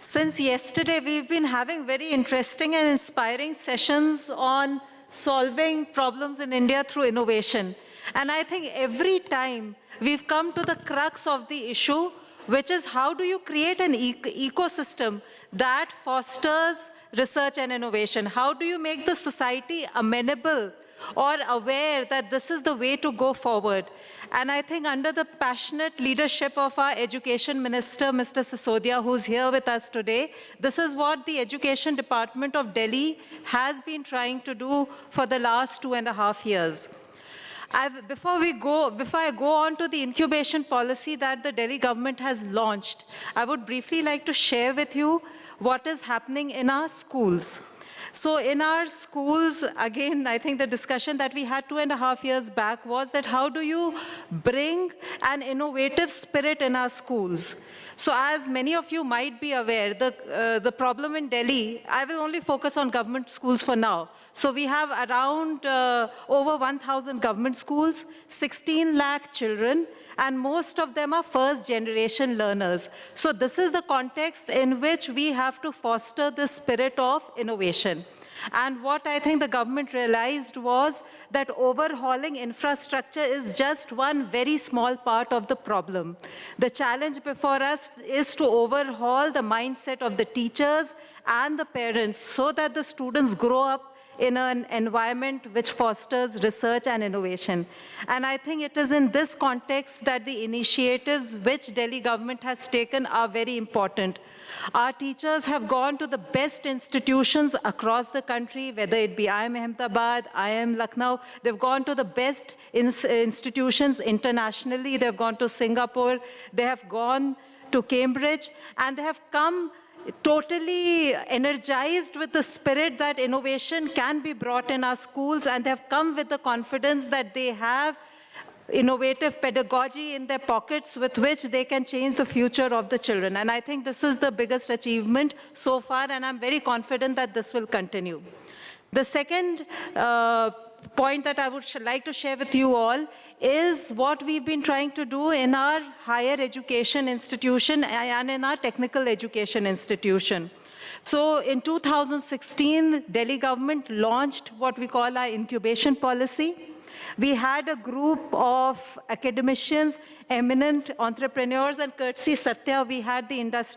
Since yesterday, we've been having very interesting and inspiring sessions on solving problems in India through innovation. And I think every time we've come to the crux of the issue, which is how do you create an ecosystem that fosters research and innovation? How do you make the society amenable or aware that this is the way to go forward? And I think under the passionate leadership of our Education Minister, Mr. Sisodia, who's here with us today, this is what the Education Department of Delhi has been trying to do for the last 2.5 years. Before I go on to the incubation policy that the Delhi government has launched, I would briefly like to share with you what is happening in our schools. So in our schools, again, I think the discussion that we had 2.5 years back was that how do you bring an innovative spirit in our schools? So as many of you might be aware, the problem in Delhi, I will only focus on government schools for now. So we have around over 1,000 government schools, 16 lakh children, and most of them are first-generation learners. So this is the context in which we have to foster the spirit of innovation. And what I think the government realized was that overhauling infrastructure is just one very small part of the problem. The challenge before us is to overhaul the mindset of the teachers and the parents so that the students grow up in an environment which fosters research and innovation. And I think it is in this context that the initiatives which Delhi government has taken are very important. Our teachers have gone to the best institutions across the country, whether it be IIM Ahmedabad, IIM Lucknow. They've gone to the best institutions internationally. They've gone to Singapore. They have gone to Cambridge. And they have come totally energized with the spirit that innovation can be brought in our schools, and they have come with the confidence that they have innovative pedagogy in their pockets with which they can change the future of the children. And I think this is the biggest achievement so far, and I'm very confident that this will continue. The second point that I would like to share with you all is what we've been trying to do in our higher education institution and in our technical education institution. So in 2016, Delhi government launched what we call our incubation policy. We had a group of academicians, eminent entrepreneurs, and courtesy Satya, we had the Indus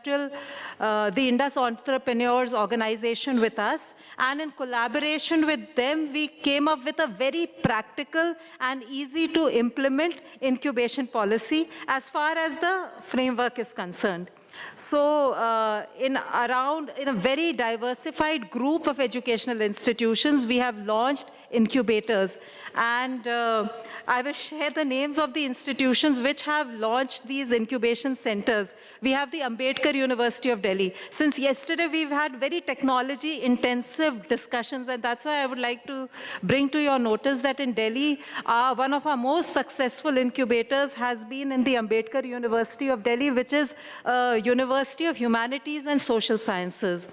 Entrepreneurs Organization with us. And in collaboration with them, we came up with a very practical and easy to implement incubation policy as far as the framework is concerned. So in a very diversified group of educational institutions, we have launched incubators. And I will share the names of the institutions which have launched these incubation centers. We have the Ambedkar University of Delhi. Since yesterday, we've had very technology-intensive discussions, and that's why I would like to bring to your notice that in Delhi, one of our most successful incubators has been in the Ambedkar University of Delhi, which is a University of Humanities and Social Sciences.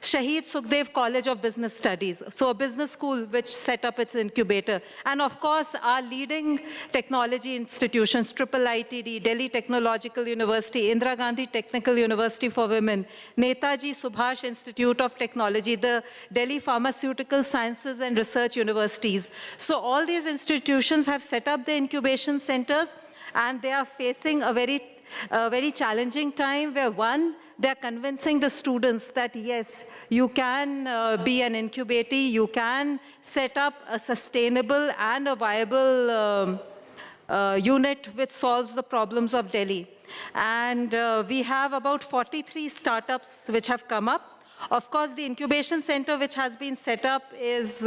Shaheed Sukhdev College of Business Studies, so a business school which set up its incubator. And of course, our leading technology institutions, IIITD, Delhi Technological University, Indira Gandhi Technical University for Women, Netaji Subhash Institute of Technology, the Delhi Pharmaceutical Sciences and Research Universities. So all these institutions have set up the incubation centers, and they are facing a very challenging time where, one, they're convincing the students that, yes, you can be an incubator, you can set up a sustainable and a viable unit which solves the problems of Delhi. And we have about 43 startups which have come up. Of course, the incubation center which has been set up is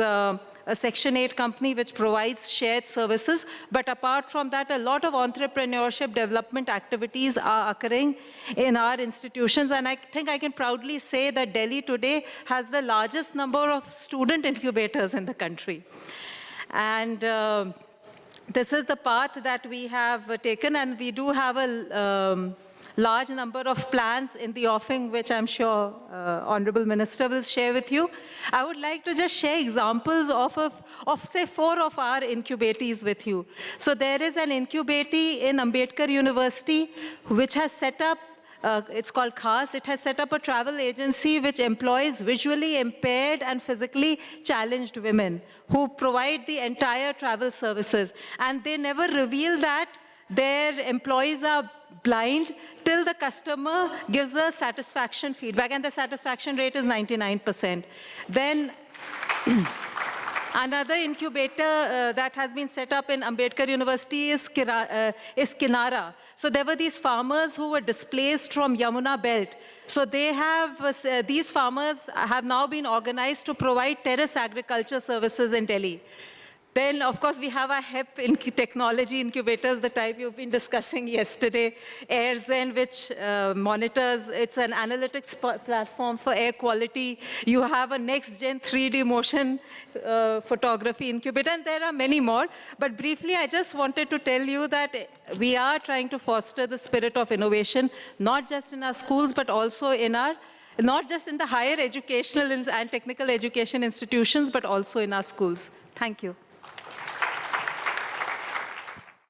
a Section 8 company which provides shared services. But apart from that, a lot of entrepreneurship development activities are occurring in our institutions. And I think I can proudly say that Delhi today has the largest number of student incubators in the country. And this is the path that we have taken, and we do have a large number of plans in the offing, which I'm sure Honorable Minister will share with you. I would like to just share examples of say, 4 of our incubators with you. So there is an incubator in Ambedkar University, which has set up it's called CAS. It has set up a travel agency which employs visually impaired and physically challenged women who provide the entire travel services. And they never reveal that their employees are blind till the customer gives a satisfaction feedback, and the satisfaction rate is 99%. Then another incubator that has been set up in Ambedkar University is Kinara. So there were these farmers who were displaced from Yamuna belt. So they have, these farmers have now been organized to provide terrace agriculture services in Delhi. Then, of course, we have our HEP technology incubators, the type you've been discussing yesterday, AirZen, which monitors, it's an analytics platform for air quality. You have a next-gen 3D motion photography incubator, and there are many more. But briefly, I just wanted to tell you that we are trying to foster the spirit of innovation, not just in our schools, but also in our, not just in the higher educational and technical education institutions, but also in our schools. Thank you.